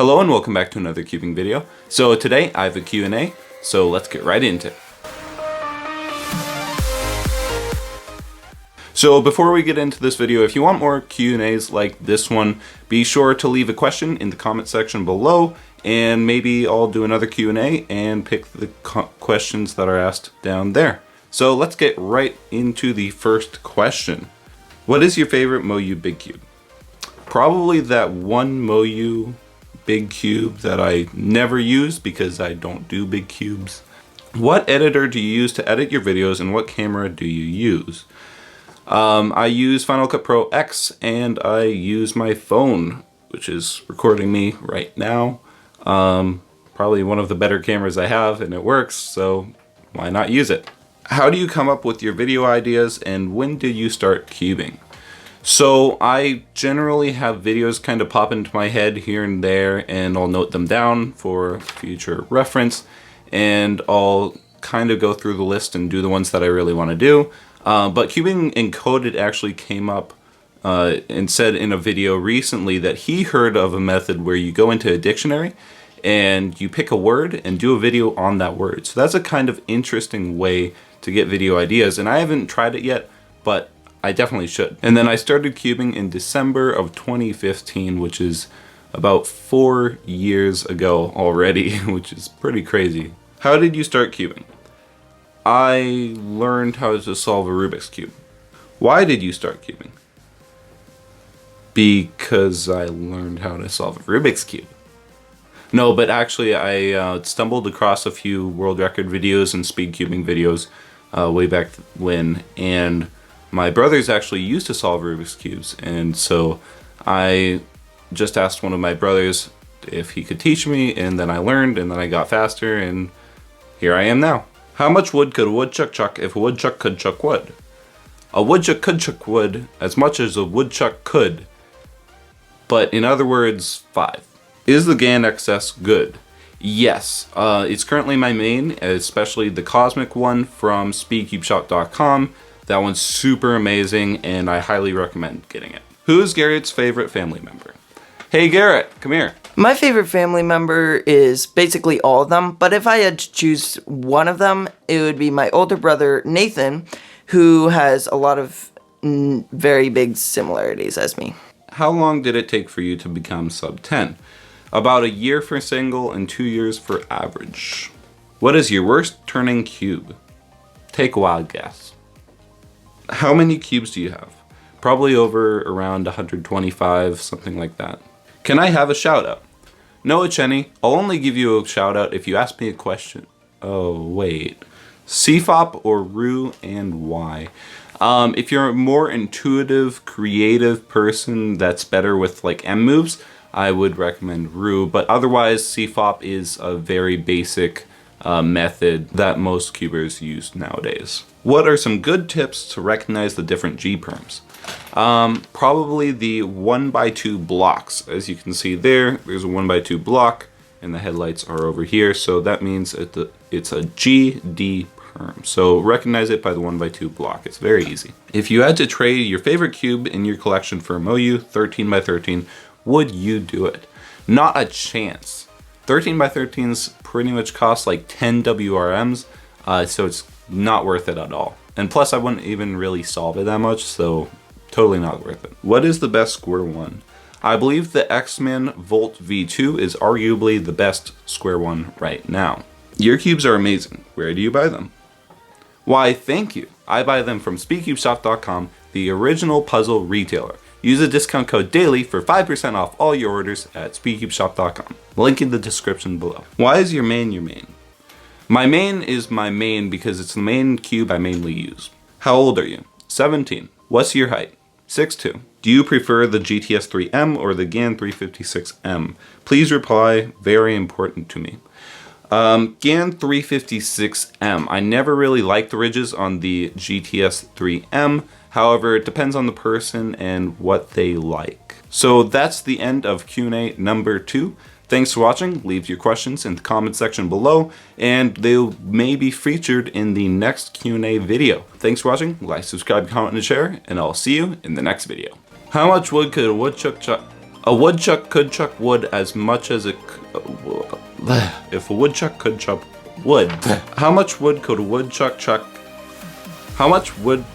Hello and welcome back to another cubing video. So today I have a Q&A, so let's get right into it. So before we get into this video, if you want more Q&As like this one, be sure to leave a question in the comment section below, and maybe I'll do another Q&A and pick the questions that are asked down there. So let's get right into the first question. What is your favorite MoYu Big Cube? Probably that one MoYu Big Cube that I never use because I don't do big cubes. What editor do you use to edit your videos, and what camera do you use? I use Final Cut Pro X, and I use my phone, which is recording me right now. Probably one of the better cameras I have, and it works, so why not use it? How do you come up with your video ideas, and when did you start cubing? So I generally have videos kind of pop into my head here and there, and I'll note them down for future reference, and I'll kind of go through the list and do the ones that I really want to do. But Cubing Encoded actually came up and said in a video recently that he heard of a method where you go into a dictionary and you pick a word and do a video on that word. So that's a kind of interesting way to get video ideas, and I haven't tried it yet, but I definitely should. And then I started cubing in December of 2015, which is about 4 years ago already, which is pretty crazy. How did you start cubing? I learned how to solve a Rubik's Cube. Why did you start cubing? Because I learned how to solve a Rubik's Cube. No, but actually I stumbled across a few world record videos and speed cubing videos way back when, and my brothers actually used to solve Rubik's Cubes, and so I just asked one of my brothers if he could teach me, and then I learned, and then I got faster, and here I am now. How much wood could a woodchuck chuck if a woodchuck could chuck wood? A woodchuck could chuck wood as much as a woodchuck could, but in other words, 5. Is the GAN XS good? Yes, it's currently my main, especially the Cosmic one from speedcubeshop.com. That one's super amazing, and I highly recommend getting it. Who is Garrett's favorite family member? Hey Garrett, come here. My favorite family member is basically all of them, but if I had to choose one of them, it would be my older brother, Nathan, who has a lot of very big similarities as me. How long did it take for you to become sub 10? About a year for single and 2 years for average. What is your worst turning cube? Take a wild guess. How many cubes do you have? Probably around 125, something like that. Can I have a shout out? No, Chenny, I'll only give you a shout out if you ask me a question. Oh, wait. CFOP or Rue, and why? If you're a more intuitive, creative person that's better with like M moves, I would recommend Rue, but otherwise CFOP is a very basic method that most cubers use nowadays. What are some good tips to recognize the different G-perms? Probably the 1x2 blocks. As you can see there's a 1x2 block, and the headlights are over here, so that means it's a GD perm. So recognize it by the 1x2 block. It's very easy. If you had to trade your favorite cube in your collection for a MoYu 13x13, would you do it? Not a chance. 13x13s pretty much cost like 10 WRMs, so it's not worth it at all. And plus I wouldn't even really solve it that much, so totally not worth it. What is the best square one? I believe the X-Men Volt V2 is arguably the best square one right now. Your cubes are amazing. Where do you buy them? Why, thank you. I buy them from speedcubeshop.com, the original puzzle retailer. Use the discount code DAILY for 5% off all your orders at speedcubeshop.com. Link in the description below. Why is your main your main? My main is my main because it's the main cube I mainly use. How old are you? 17. What's your height? 6'2". Do you prefer the GTS 3M or the GAN 356M? Please reply, very important to me. GAN 356M. I never really liked the ridges on the GTS 3M. However, it depends on the person and what they like. So that's the end of Q&A number 2. Thanks for watching. Leave your questions in the comment section below, and they may be featured in the next Q&A video. Thanks for watching. Like, subscribe, comment, and share, and I'll see you in the next video. How much wood could a woodchuck chuck? A woodchuck could chuck wood as much as it if a woodchuck could chuck wood, how much wood could a woodchuck chuck? How much wood